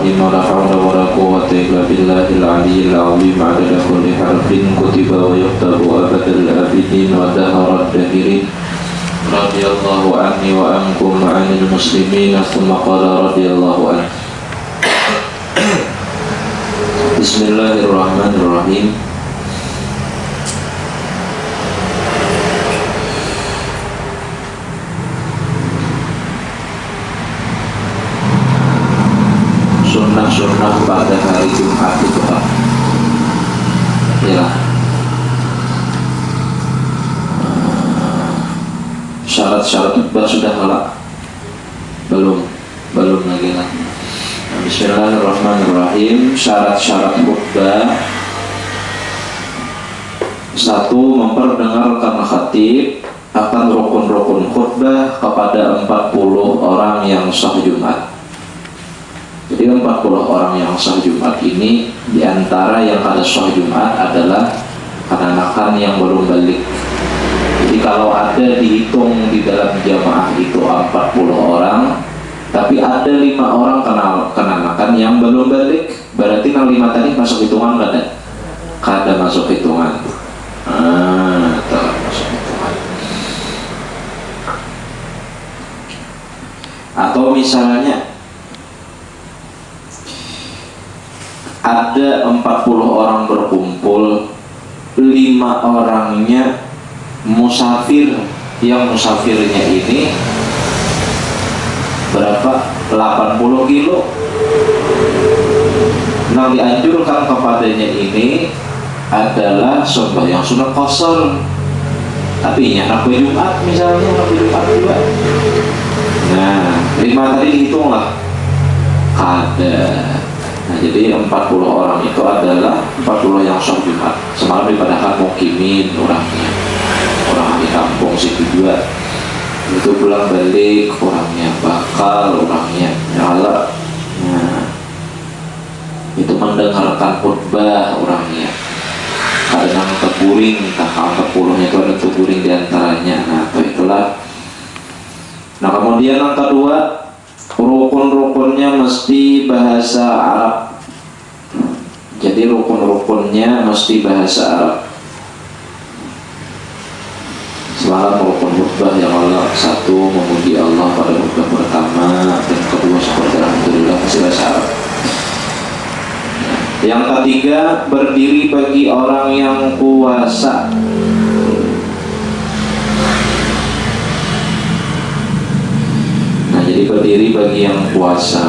Bismillahirrahmanirrahim. La hawla wa la quwwata illa billahil aliyyil azim. Adada kulli harfin kutiba wa yuktabu abadal abidin wa daharat dahirin. Radiyallahu anni wa ankum ma'anil muslimin. Thumma qala radiyallahu anhu. Bismillahirrahmanirrahim. Sunnah pada hari Jumat itu Pak. Ya. Syarat-syarat khutbah sudah halal? Belum lagi lah. Bismillahirrahmanirrahim. Syarat-syarat khutbah: 1. Memperdengarkan khatib akan rukun-rukun khutbah kepada 40 orang yang sah Jumat. Jadi 40 orang yang sah Jumat ini, diantara yang kada sah Jumat adalah kanak-kanak yang belum balik. Jadi kalau ada dihitung di dalam jamaah itu 40 orang, tapi ada 5 orang kanak-kanak yang belum balik, berarti yang 5 tadi masuk hitungan kada? Kada masuk hitungan. Tak masuk hitungan. Atau misalnya ada 40 orang berkumpul, 5 orangnya musafir, yang musafirnya ini berapa? 80 kilo. Nah, dianjurkan kepadanya ini adalah sembahyang sunat qasar. Tapi nak Jumat misalnya, nak Jumat juga. Nah, 5 tadi hitunglah. Kada. Nah, jadi 40 orang itu adalah 40 yang sah Jumat. Semalam dipadakan mukimin orangnya, orang di kampung situ juga. Itu pulang balik orangnya, bakal orangnya nyala. Nah, itu mendengarkan khutbah orangnya. Kadang terguring, kalau 40-nya itu ada terguring diantaranya. Nah, itulah. Nah, kemudian yang kedua, rukun-rukunnya mesti bahasa Arab. Jadi rukun-rukunnya mesti bahasa Arab. Semalam rukun khutbah yang Allah: 1. Memuji Allah pada khutbah pertama, dan kedua seperti alhamdulillah masih bahasa Arab. Yang ketiga, berdiri bagi orang yang puasa. Jadi berdiri bagi yang puasa.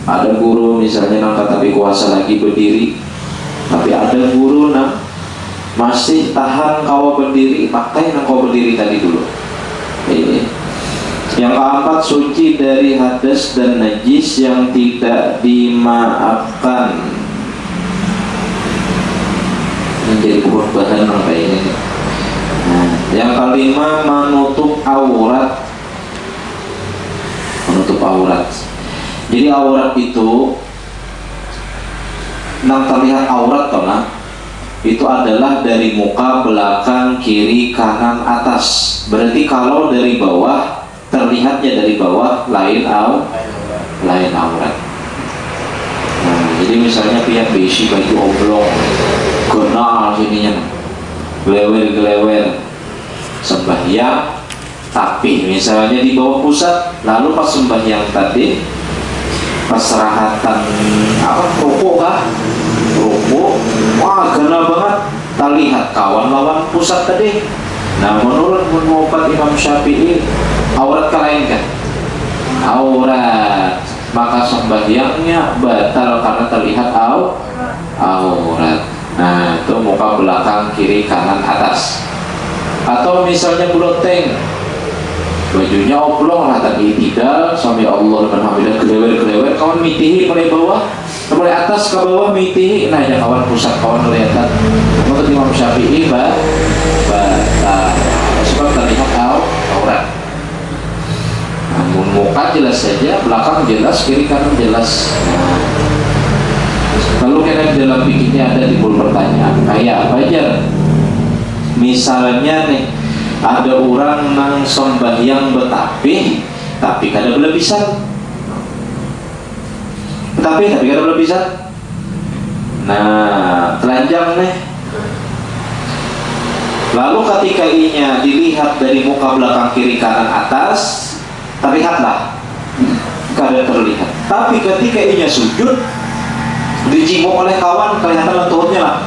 Ada guru misalnya nangka tapi puasa lagi berdiri, tapi ada guru nang masih tahan kau berdiri, pakai nang kau berdiri tadi dulu. Ini. Yang keempat, suci dari hadas dan najis yang tidak dimaafkan. Menjadi korban nangka ini. Nah, yang kelima, menutup aurat. Menutup aurat. Jadi aurat itu nang terlihat aurat toh, itu adalah dari muka, belakang, kiri, kanan, atas. Berarti kalau dari bawah, terlihatnya dari bawah lain aurat. Nah, jadi misalnya pihak besi baju oblong, kenal sininya, gelewer sembahyang. Tapi misalnya di bawah pusat, lalu pas sembahyang tadi, pas serahatan rukuk kah? Rukuk, wah gana banget, tak lihat kawan lawan pusat tadi. Nah, menurut pendapat Imam Syafi'i, aurat kalain kan? Aurat, maka sembahyangnya batal karena terlihat aurat. Nah, itu muka, belakang, kiri, kanan, atas. Atau misalnya buloteng, bajunya oblong lah tadi, tidak sampai Allah dengan hamidah gelewer kawan mitihi mulai bawah mulai atas ke bawah mitihi. Nah, ya kawan pusat kawan kelihatan. Menurut Imam Syafi'i sebab terlihat aurat. Namun muka jelas saja, belakang jelas, kiri kanan jelas. Lalu kena dalam pikirnya ada timbul pertanyaan, kayak apa aja? Misalnya nih, ada orang nang sembahyang betapih tapi kada berlebihan. tapi kada boleh bisa. Nah, telanjang nih. Lalu ketika inya dilihat dari muka belakang kiri kanan atas, terlihatlah, kada terlihat. Tapi ketika inya sujud, dijimuk oleh kawan, kelihatan lentuhnya lah.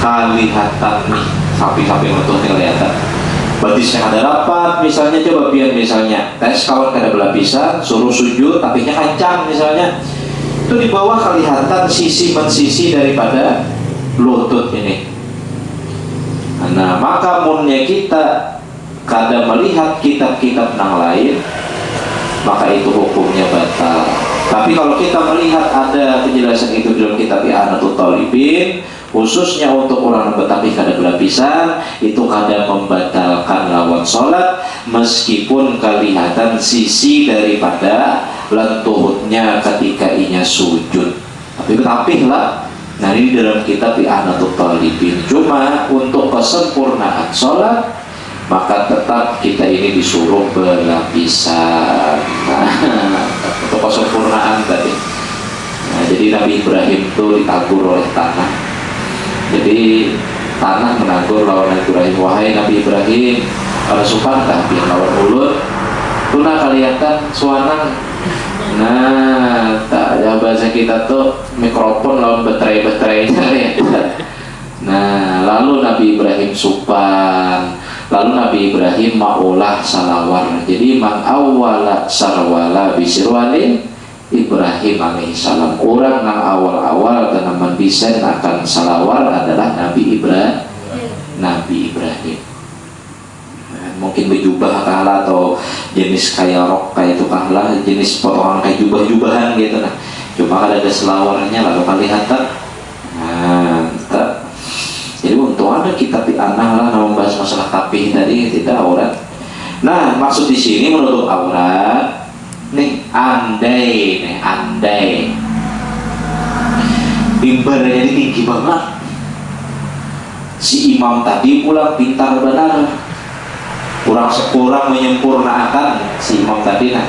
Kelihatan nih, samping-samping lentuhnya kelihatan. Batisnya ada rapat, misalnya coba biar misalnya tes kawan kada berlapisan, suruh sujud, tapi nya kancang misalnya, itu di bawah kelihatan sisi mensisi daripada lutut ini. Nah, maka munnya kita kada melihat kitab-kitab yang lain, maka itu hukumnya batal. Tapi kalau kita melihat ada penjelasan itu dalam kitab I'anatul Talibin, khususnya untuk orang Betawi kada berlapisan, itu kada membatalkan lawan sholat meskipun kelihatan sisi daripada lentuhnya ketika inya sujud. Tapi lah, nah ini dalam kitab I'anatul Talibin. Cuma untuk kesempurnaan sholat, maka tetap kita ini disuruh berlapisan. Nah, untuk kesempurnaan tadi. Nah, jadi Nabi Ibrahim itu ditagur oleh tanah. Jadi tanah menagur lawan Nabi Ibrahim, wahai Nabi Ibrahim, kalau supan tapi lawan mulut, tuna kelihatan suanan. Nah, tak ada bahasa kita tuh mikrofon lawan baterai-baterainya ya. Nah, lalu Nabi Ibrahim supan. Lalu Nabi Ibrahim maulah salawar. Jadi man awwala sarwala bisirwalin Ibrahim alaihissalam. Orang yang awal-awal tanaman desain akan salawar adalah Nabi Ibrahim. Nah, mungkin berjubah kalah atau jenis kayak rok kayak itu kalah, jenis potongan kayak jubah-jubahan gitu. Nah, cuma ada selawarnya lalu kelihatan. Nah, jadi untung ada kitab I'anah lah membahas masalah tapih tadi, tidak aurat. Nah, maksud di sini menutup aurat. Nih, andai mimbarnya ini tinggi banget, si imam tadi pulang pintar benar, kurang menyempurnakan si imam tadi. Nah,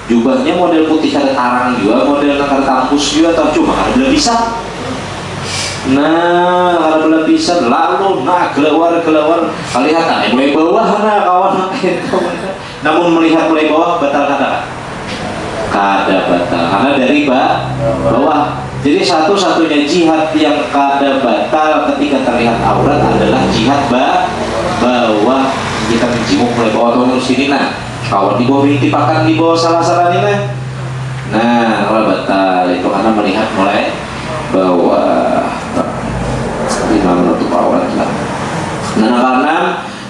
jubahnya model putih ada tarang juga, model nakar kampus juga, atau cuma ada belum bisa. Nah, kalau belum bisa, lalu kelewar kelihatan mulai bawah kawan. Namun melihat mulai bawah batal kada batal karena dari bawah. Jadi satu-satunya jihad yang kada batal ketika terlihat aurat adalah jihad bawah. Kita menjimuk mulai bawah atau sini. Nah, kawan di bawah tipakan di bawah salah ini lah. Nah, kalau batal itu karena melihat mulai bawah. Ini menutup aurat lah. Nah, karena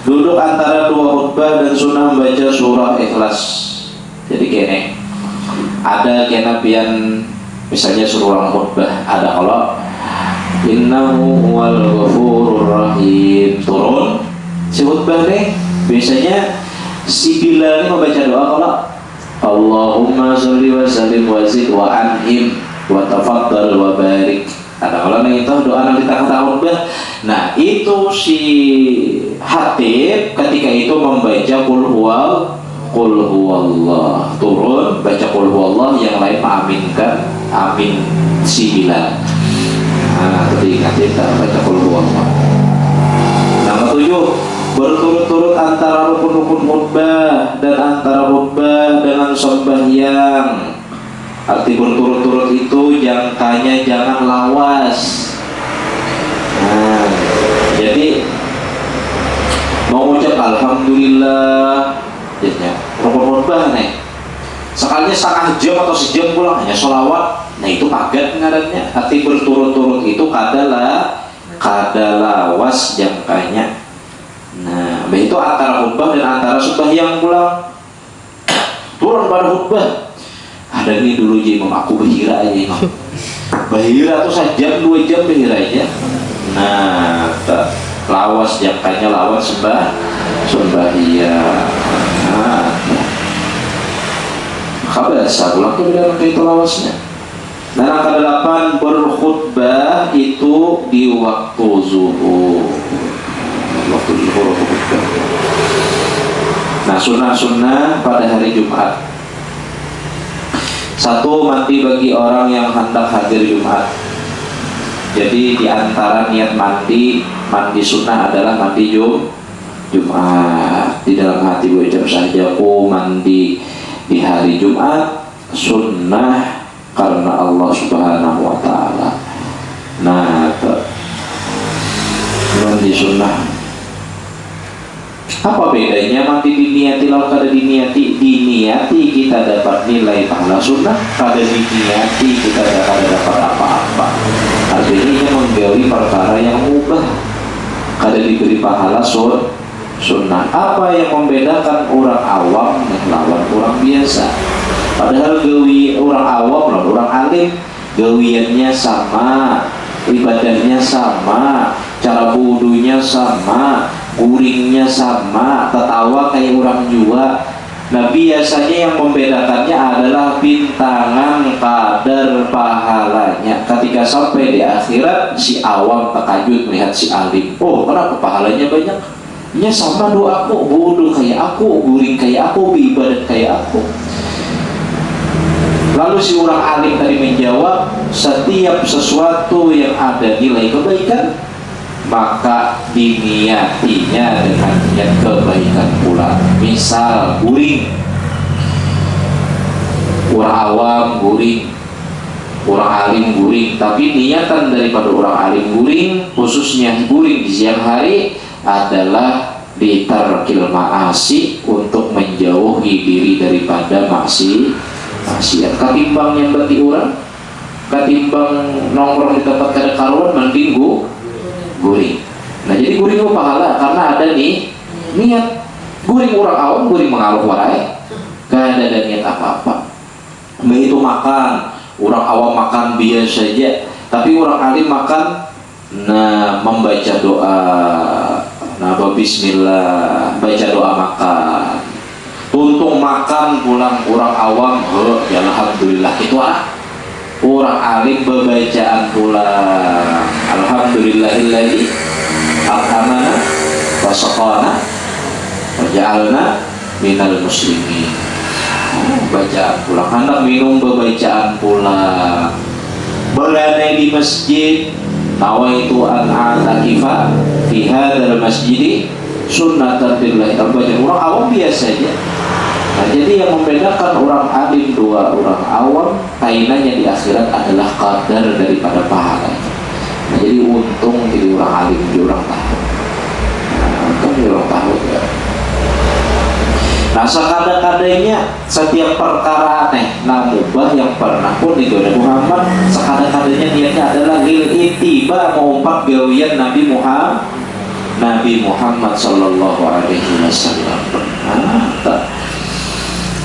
duduk antara dua khutbah dan sunnah membaca surah Ikhlas. Jadi kene ada kenabian misalnya suruh orang khutbah, ada kalau innahu huwal ghafurur rahim turun si khutbah nih, biasanya si Bilal ini membaca doa kalau Allahumma sholli wa sallim wa zid wa an'im wa tafaddal wa barik. Ada kalau itu doa nanti tak khutbah. Nah, itu si Hatib ketika itu membaca qul huwallah turun, baca qul huwallah, yang lain mengaminkan amin si Bilal. Nah, ketika kita baca qul huwallah. Yang ketujuh, berturut-turut antara rukun-rukun khutbah dan antara khutbah dengan sembahyang. Arti berturut-turut itu jangkanya jangan lawas. Nah, jadi mengucap alhamdulillah, jadinya rukun khutbah nih. Sekalinya setengah jam atau sejam pulang hanya sholawat. Nah, itu pagat ngarannya. Arti berturut-turut itu kada lawas jangkanya. Nah, itu antara khutbah dan antara sembahyang pulang. Turun pada khutbah. Ada ini dulu Imam, aku bahira aja Imam. Bahira tuh 1 jam 2 jam bahira aja. Nah, lawas jangkanya lawas sembahyang. Nah, kabasa pulang tuh dalam itu lawasnya. Dan angka 8, berkhutbah itu di waktu zuhur. Waktu zuhur khutbah. Nah, sunnah pada hari Jumat. Satu, mandi bagi orang yang hendak hadir Jumat. Jadi di antara niat mandi sunnah adalah mandi Jumat. Di dalam hati berucap saja, aku mandi di hari Jumat sunnah karena Allah Subhanahu wa Ta'ala. Nah, mandi sunnah. Apa bedanya mandi diniati? Lalu kada diniati kita dapat nilai pahala sunnah, kada diniati kita kada dapat apa-apa. Artinya ia menggawi perkara yang mubah, kada diberi pahala sunnah. Apa yang membedakan orang awam melawan orang biasa? Padahal gawi orang awam lawan orang alim gawiannya sama, ibadahnya sama, cara wudunya sama, guringnya sama, tertawa kayak orang jua. Nah, biasanya yang membedakannya adalah bintangan kadar pahalanya. Ketika sampai di akhirat, si awam terkajut melihat si alim. Oh, kenapa pahalanya banyak? Ya sama doaku, wudu kayak aku, guring kayak aku, ibadat kayak aku. Lalu si orang alim tadi menjawab, setiap sesuatu yang ada nilai kebaikan maka diniatinya dengan niat kebaikan pula. Misal guring, orang awam guring, orang alim guring, tapi niatan daripada orang alim guring, khususnya guring di siang hari, adalah ditarkil ma'asi, untuk menjauhi diri daripada maksiat. Katimbang yang berarti orang, katimbang nongkrong di tempat kada karuan, mending guring. Nah, jadi guring itu pahala karena ada nih niat. Guring orang awam, guring mengaruh warai, kada ada niat apa-apa. Begitu makan, orang awam makan biasa saja, tapi orang alim makan, nah, membaca doa, nah, bismillah, baca doa makan. Untung makan pulang orang awam, ya alhamdulillah itu orang alim bebacaan pulang, alhamdulillahilladzi at'amana wa saqana wa ja'alna minal muslimin. Bacaan pulang, hendak minum bebacaan pulang. Berada di masjid, nawaitu an a'takifa fi hadzal masjid sunnatan lillahi. Bacaan orang awam biasa aja. Nah, jadi yang membedakan orang alim dua orang awam, kainannya di akhirat adalah kadar daripada pahalanya. Nah, jadi untung jadi orang alim di orang tahu. Nah, untung di orang tahu ya. Nah, sekadang-kadangnya setiap perkara aneh, nah mubah yang pernah pun digoda Muhammad, sekadang-kadangnya niatnya adalah lil itiba, mengumpat gawian Nabi Muhammad sallallahu alaihi wasallam.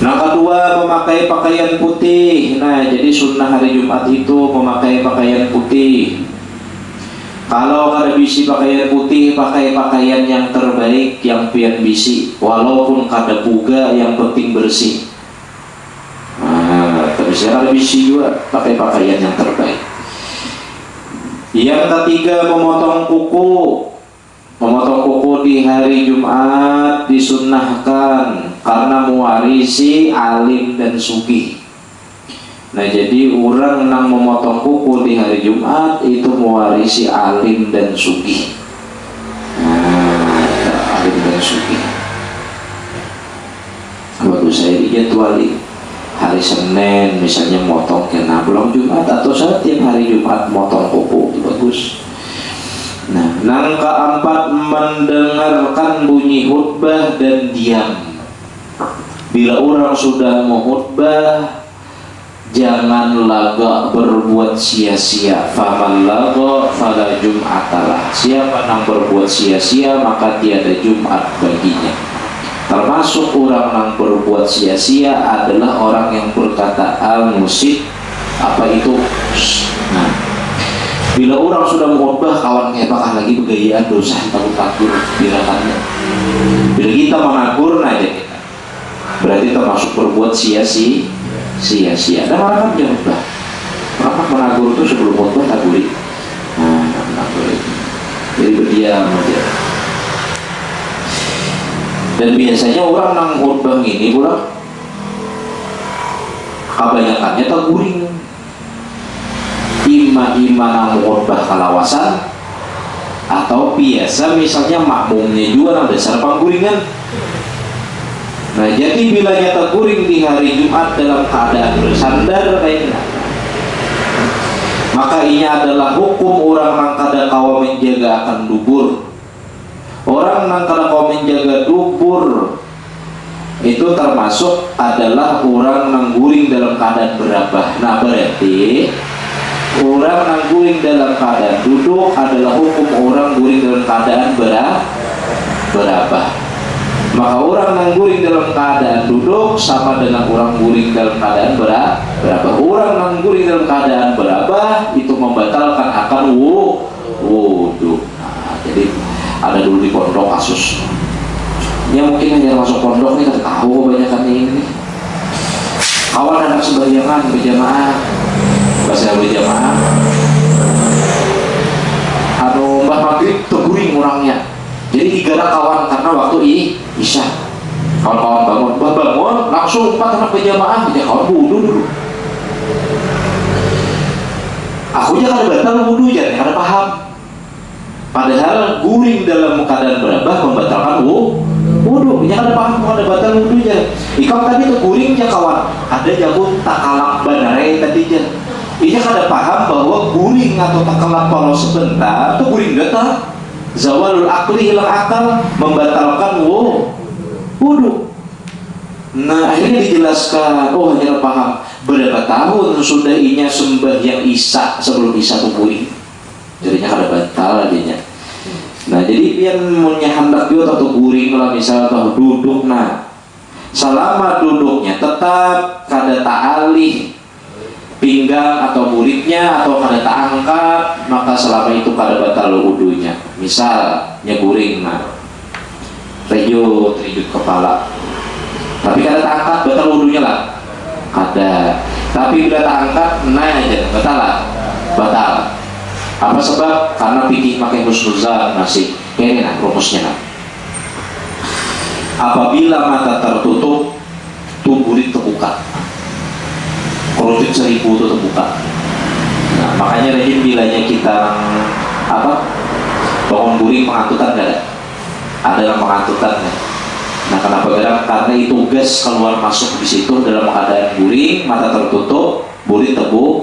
Nah, kedua, memakai pakaian putih. Nah, jadi sunnah hari Jumat itu memakai pakaian putih. Kalau kada bisi pakaian putih, pakai pakaian yang terbaik, yang pian bisi, walaupun kada buga, yang penting bersih. Nah, tapi saya kada bisi juga, pakai pakaian yang terbaik. Yang ketiga, memotong kuku. Memotong kuku di hari Jumat disunnahkan karena mewarisi alim dan sugih. Nah, jadi orang yang memotong kuku di hari Jumat itu mewarisi alim dan sugih. Nah, alim dan sugih. Waktu saya dijadwali hari Senin misalnya motong kena belum Jumat, atau setiap hari Jumat motong kuku, itu bagus. Nah, yang keempat, mendengarkan bunyi khutbah dan diam. Bila orang sudah mau khutbah, jangan laga berbuat sia-sia. Faman laga fala jum'atalah. Siapa yang berbuat sia-sia maka tiada Jumat baginya. Termasuk orang yang berbuat sia-sia adalah orang yang berkata al-musid. Apa itu? Nah, bila orang sudah mengubah kawan ngepakah lagi begayaan dosa takut bilakannya. Bila kita menagur aja kita, berarti termasuk berbuat sia-sia. Dan orang jangan ubah. Orang menagur itu sebelum khutbah takuri. Nah, menagur itu. Jadi berdiam aja. Dan biasanya orang nang khutbah ini pulang, kebanyakannya terguring ima namu khutbah kalawasan atau biasa misalnya makmumnya juga nang dasar pangguringan. Nah jadi bilanya terguring di hari Jumat dalam keadaan bersandar kayak maka ini adalah hukum orang nang kada kawa menjaga akan dubur. Orang nang kada kawa menjaga dubur itu termasuk adalah orang nang guring dalam keadaan berabah. Nah berarti orang nang guring dalam keadaan duduk adalah hukum orang guring dalam keadaan berabah. Maka orang nang guring dalam keadaan duduk sama dengan orang guring dalam keadaan berabah. Orang nang guring dalam keadaan berabah itu membatalkan akan wudhu. Nah, jadi ada dulu di pondok kasus. Ya mungkin yang masuk pondok nih tahu kebanyakan ini. Awal anak sembahyangan berjamaah, bahasa berjamaah. Anu mbah maghrib terguring orangnya. Jadi digara kawan karena waktu isya. Kawan-kawan bangun, mbah bangun langsung 4 anak berjamaah, dia kawan wudhu dulu. Aku aja kada batal wudhu aja, kada paham. Padahal guring dalam keadaan berabah membatalkan wudhu. Ya kada paham kada batal wudhu aja. Ikam tadi tuh guring aja kawan, ada jago takalak banare tadi aja. Ia kada paham bahwa guring atau takalak kalau sebentar tuh guring data. Zawalul akli hilang akal membatalkan wudhu. Nah akhirnya dijelaskan, oh hanya paham berapa tahun sudah inya sembahyang isya sebelum isya tuh guring. Jadinya kada batal adanya. Nah jadi pian punya hendak juga atau guring lah misal atau duduk. Nah selama duduknya tetap kada ta'alih pinggang atau muridnya atau kada ta'angkat, maka selama itu kada batal wudhunya. Misal guring, nah rejut kepala tapi kada ta'angkat, batal wudhunya lah kada. Tapi bila ta'angkat naik aja batal lah, batal. Apa sebab? Karena pikir pakai husnuzan masih kayak nah rumusnya nah. Apabila mata tertutup tuh murid terbuka, kerutut 1000 itu terbuka. Nah makanya rajin bilanya kita bangun guring pengantutan ada yang pengantutan ya. Nah kenapa gerak? Karena itu gas keluar masuk di situ dalam keadaan guring, mata tertutup, murid terbuka.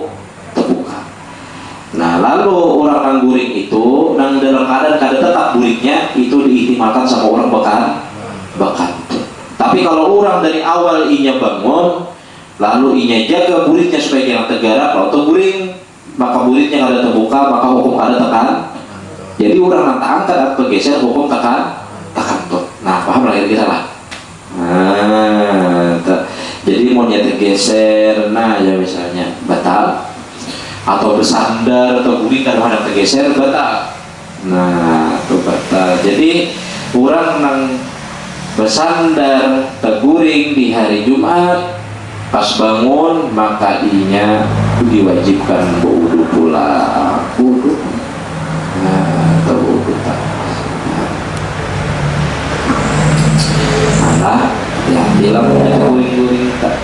Nah lalu orang yang guring itu nang dalam keadaan kada tetap guringnya itu diihtimalkan sama orang bakan. Tapi kalau orang dari awal inya bangun lalu inya jaga muridnya supaya jangan tegara, kalau terguring maka muridnya kada terbuka, maka hukum kada tekan. Jadi orang yang angkat atau geser hukum tekan tuh. Nah paham lah kita lah. Nah jadi mau nyata geser, nah ya misalnya batal atau bersandar atau guring kadang-kadang tergeser batal. Nah itu batal. Jadi orang yang bersandar terguring di hari Jumat pas bangun maka inya diwajibkan berwudu pula. Wudu. Nah, terwudu tak. Nah, ya bilang guring-guring tak.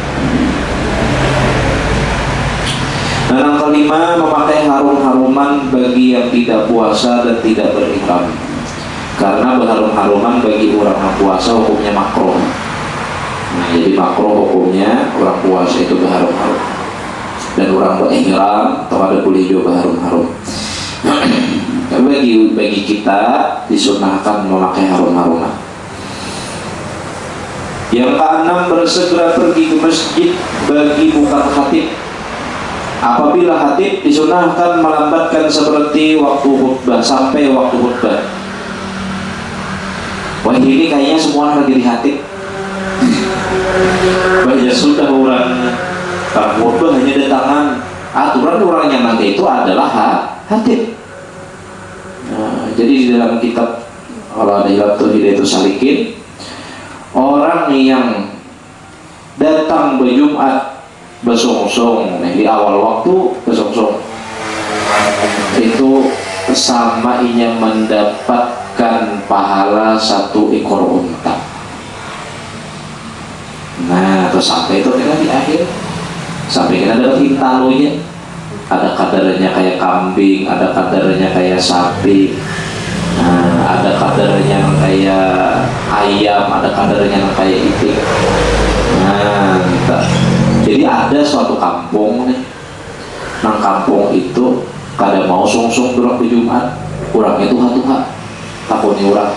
Nah, yang kelima memakai harum-haruman bagi yang tidak puasa dan tidak berihram. Karena berharum-haruman bagi orang yang puasa hukumnya makruh. Nah, jadi makruh hukumnya orang puasa itu berharum-harum dan orang berihram atau ada boleh juga berharum-harum. Tapi bagi kita disunahkan memakai harum-haruman. Yang keenam, bersegera pergi ke masjid bagi bukan khatib. Apabila khatib disunahkan melambatkan seperti waktu khutbah sampai waktu khutbah. Wah ini kayaknya semua lagi di khatib. Banyak sudah orang khutbah hanya datangan aturan orang yang nanti itu adalah khatib. Nah, jadi di dalam kitab kalau ada Hilatul Hidayatus Salikin, orang yang datang berjumat bersungsung di awal waktu bersungsung itu sama inya mendapatkan pahala 1 ekor unta. Nah terus sampai itu di akhir Sampai kita dapat intalonya, ada kadarnya kayak kambing, ada kadarnya kayak sapi, ada kadarnya kayak ayam, ada kadarnya kayak itik. Jadi ada suatu kampung nih, nang kampung itu kada mau song-song durang di Jumat, orang itu hatuha takutnya orang.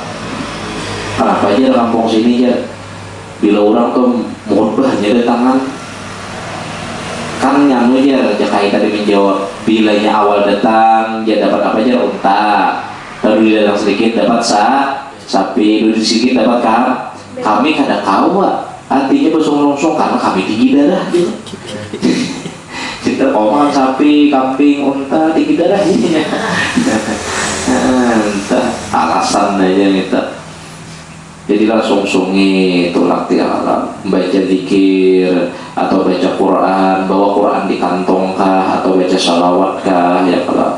Kenapa aja kampung sini ya? Bila orang tuh mudahnya datangan, kan nyanu aja jakai tadi menjawab. Bilanya awal datang, dia dapat apa aja unta. Lalu dia datang sedikit dapat sapi, duduk sedikit dapat kami kada kau, artinya bersong-song karena kami tinggi darah gitu. Kita omongan sapi, kambing, unta tinggi darah ini ya. Entah alasan aja minta. Jadi langsung sungi tulak alam, baca zikir atau baca Quran, bawa Quran di kantong kah, atau baca sholawat kah ya kalau.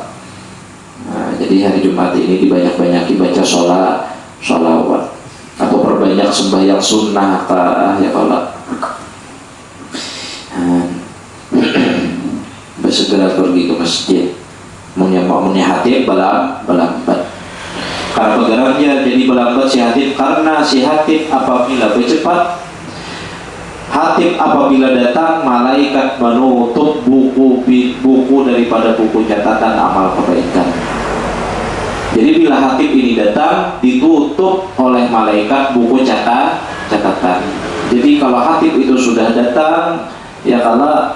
Jadi hari Jumat ini dibanyak-banyaki baca sholawat atau perbanyak sembahyang sunnah kah ya kalau. Segera pergi ke masjid, punya hati belambat. Karena pegerannya jadi belambat si hatib, karena si hatib apabila bercepat, hatib apabila datang, malaikat menutup buku daripada buku catatan amal kebaikan. Jadi bila hatib ini datang, ditutup oleh malaikat buku catatan. Jadi kalau hatib itu sudah datang, ya kalau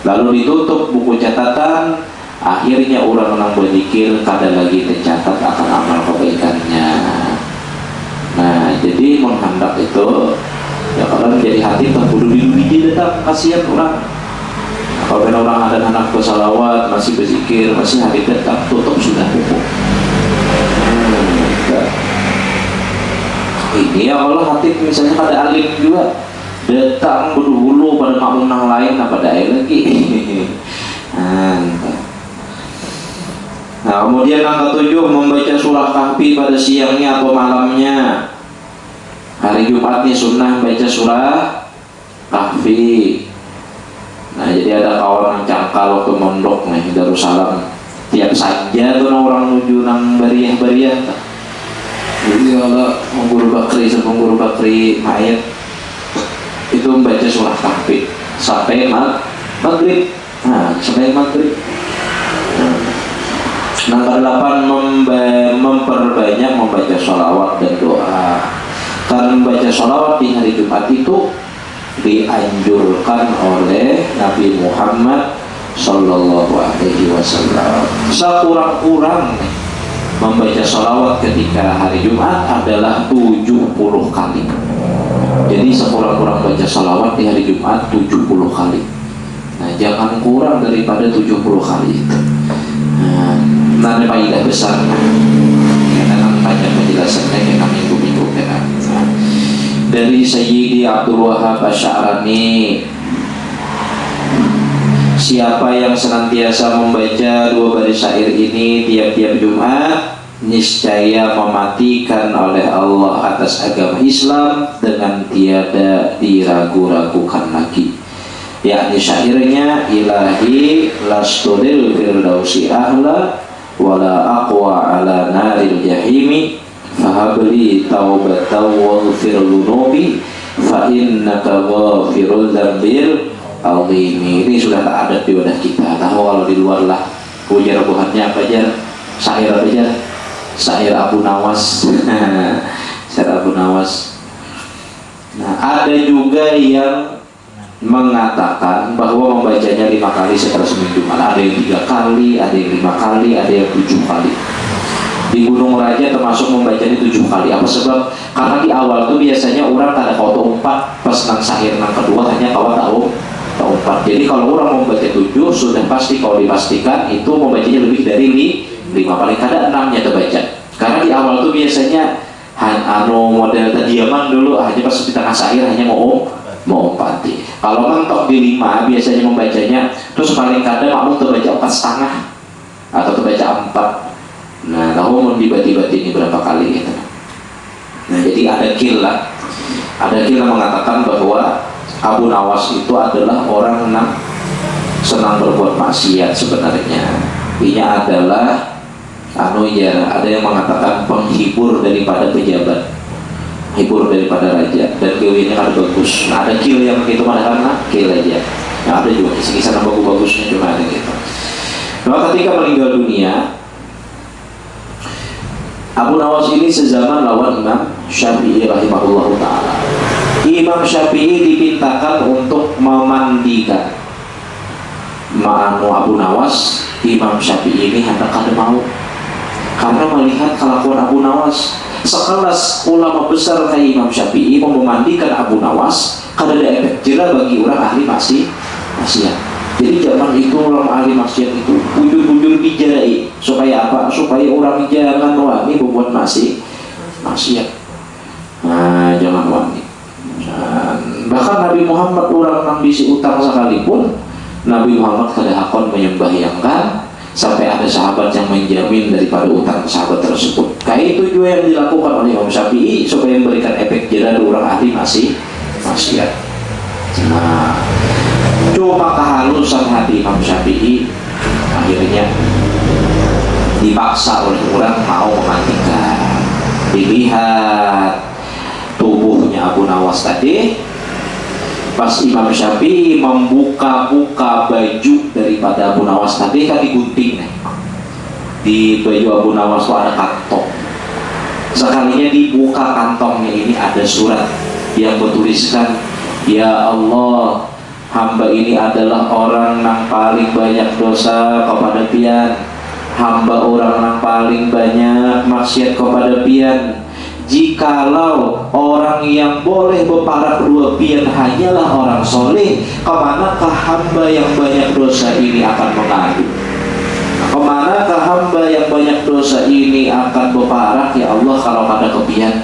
lalu ditutup buku catatan, akhirnya orang menang berzikir kada lagi tercatat akan amal kebaikannya. Nah, jadi menghendak itu ya kalau menjadi hati tak kudu diluji datang, kasihan orang. Kalau orang ada anak bersalawat masih berzikir, masih hati datang, tutup sudah buku. Ini ya Allah hati misalnya pada alim juga datang berdulu pada makmum yang lain, apa daya lagi. Nah, kemudian yang ketujuh, membaca surah Kahfi pada siangnya atau malamnya. Hari Jumat nih sunnah baca surah Kahfi. Nah, jadi ada kawan yang cangkal ke mondok nih Darussalam, tiap saja tuh orang menuju nang bariah. Jadi kalau guru bakri mayat itu membaca surah Kahfi sampai maghrib. Sampai maghrib. Nomor 8, memperbanyak membaca sholawat dan doa. Karena membaca sholawat di hari Jumat itu dianjurkan oleh Nabi Muhammad Sallallahu Alaihi Wasallam. Sekurang-kurang membaca sholawat ketika hari Jumat adalah 70 kali. Jadi sekurang-kurang baca sholawat di hari Jumat 70 kali. Nah, jangan kurang daripada 70 kali itu. Ada faedah besar. Kita akan banyak penjelasannya kita minggu-minggu kita. Dari Sayyidi Abdul Wahab Asy'arani, siapa yang senantiasa membaca 2 baris syair ini tiap-tiap Jumat, niscaya mematikan oleh Allah atas agama Islam dengan tiada diragu-ragukan lagi. Yakni syairnya, ilahi lastudil firdausi ahla wala aqwa ala naril jahimi fahabli taubatan waghfir lunubi fa innaka ghafirul dzambil azimi. Ini sudah tak ada di wadah kita. Tahu kalau di luar lah ujar buhannya apa aja, syair apa aja, syair Abu Nawas. Syair Abu Nawas. Nah, ada juga yang mengatakan bahwa membacanya 5 kali setelah seminggu. Ada yang 3 kali, ada yang 5 kali, ada yang 7 kali. Di Gunung Raja termasuk membacanya 7 kali. Apa sebab? Karena di awal tuh biasanya orang kada kau tahu 4, pas nang sahir nang kedua hanya kau tahu 4. Jadi kalau orang membaca 7 sudah pasti kalau dipastikan itu membacanya lebih dari 5, paling kada 6-nya terbaca. Karena di awal tuh biasanya model terdiaman dulu hanya pas di tengah sahir hanya mau empati. Kalau mentok di 5 biasanya membacanya, terus paling kadang makmum terbaca 4,5 atau terbaca 4. Nah, tahu mau dibati-bati ini berapa kali gitu. Nah, jadi ada kil yang mengatakan bahwa Abu Nawas itu adalah orang senang berbuat maksiat sebenarnya. Ini adalah ada yang mengatakan penghibur daripada pejabat, hibur daripada raja, dan kill ini kan bagus. Nah, ada kill yang gitu mana karena kill aja. Yang ada juga kisah-kisah yang bagus-bagusnya cuma ada gitu. Nah, ketika meninggal dunia, Abu Nawas ini sezaman lawan Imam Syafi'i rahimahullahu ta'ala. Imam Syafi'i dipintakan untuk memandikan Abu Nawas. Imam Syafi'i ini hendak kada mau, karena melihat kelakuan Abu Nawas. Sekelas ulama besar kayak Imam Syafi'i mau memandikan Abu Nawas, kada ada efek jerah bagi orang ahli maksiat. Jadi zaman itu orang ahli maksiat itu bujur-bujur dijarai supaya apa? Supaya orang jangan wani membuat maksiat. Nah, jangan wani. Bahkan Nabi Muhammad orang nang bisi utang sekalipun, Nabi Muhammad kada hakon menyembahyangkan sampai ada sahabat yang menjamin daripada utang sahabat tersebut. Kayak itu juga yang dilakukan oleh Imam Syafi'i supaya memberikan efek jerah dari orang ahli maksiat. Nah, cuma kehalusan hati Imam Syafi'i akhirnya dipaksa oleh orang mau memandikan. Dilihat tubuhnya Abu Nawas tadi, pas Imam Syafi'i membuka-buka baju daripada Abu Nawas tadi kan digunting nih. Di baju Abu Nawas itu ada kantong. Sekalinya dibuka kantongnya ini ada surat yang bertuliskan, "Ya Allah, hamba ini adalah orang yang paling banyak dosa kepada pian. Hamba orang yang paling banyak maksiat kepada pian. Jikalau orang yang boleh berparak dua pian hanyalah orang soleh, kemanakah hamba yang banyak dosa ini akan mengadu? Kemanakah hamba yang banyak dosa ini akan berparak ya Allah kalau pada kepian?"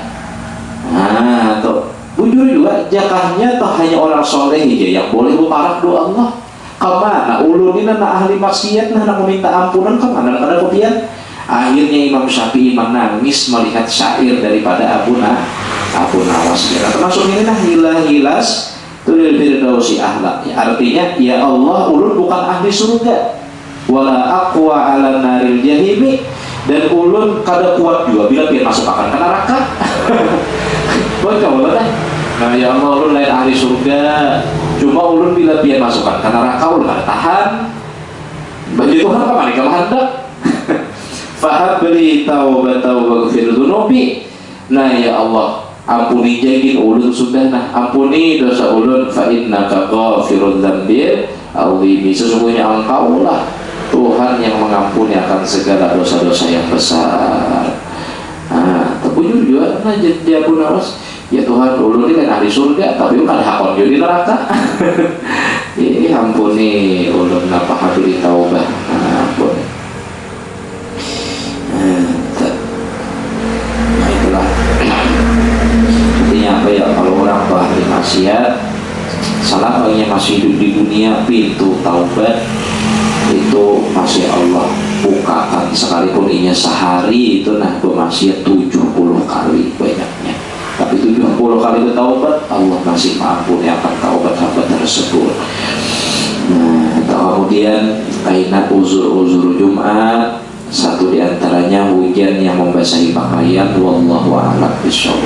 Nah, tuh bujur juga jakahnya tuh hanya orang soleh aja yang boleh berparak doa Allah. Kemana ulun ini nak ahli maksiat nak meminta ampunan, kemana pada kepian? Akhirnya Imam Syafi'i menangis melihat syair daripada Abu Nawas. Ya, termasuk ini nah hilas tulil firdausi ahlak. Ya, artinya ya Allah, ulun bukan ahli surga, wala aqwa ala naril jahimi, dan ulun kada kuat juga bila pian masuk akan ke neraka. Boleh kan? Nah ya Allah, ulun lain ahli surga, cuma ulun bila pian masukkan ke neraka ulun kada tahan. Bagi Tuhan kemana kalau hendak? Fahab beri taubatan waghfir dzunubi. Nah ya Allah, ampuni jagin ulun sudah, nah ampuni dosa ulun, fa innaka ghafirudz dzambil azim. Sesungguhnya Engkau lah Tuhan yang mengampuni akan segala dosa-dosa yang besar. Nah, terpujur juga nah jadi Abu Nawas, ya Tuhan ulun ini kan ahli surga tapi bukan hakon di neraka. Ini ampuni ulun, napa habili taubah. Ampuni. Nah itulah artinya apa ya, kalau orang ahli maksiat selamanya masih hidup di dunia, pintu taubat itu masih Allah bukakan, sekalipun inya sehari itu nah bermaksiat 70 kali banyaknya, tapi 70 kali bertaubat Allah masih mengampuni akan taubat hamba tersebut. Nah, kemudian kainat uzur Jumat, satu diantaranya hujan yang membasahi pakaian. Wallahu a'lam bishawab.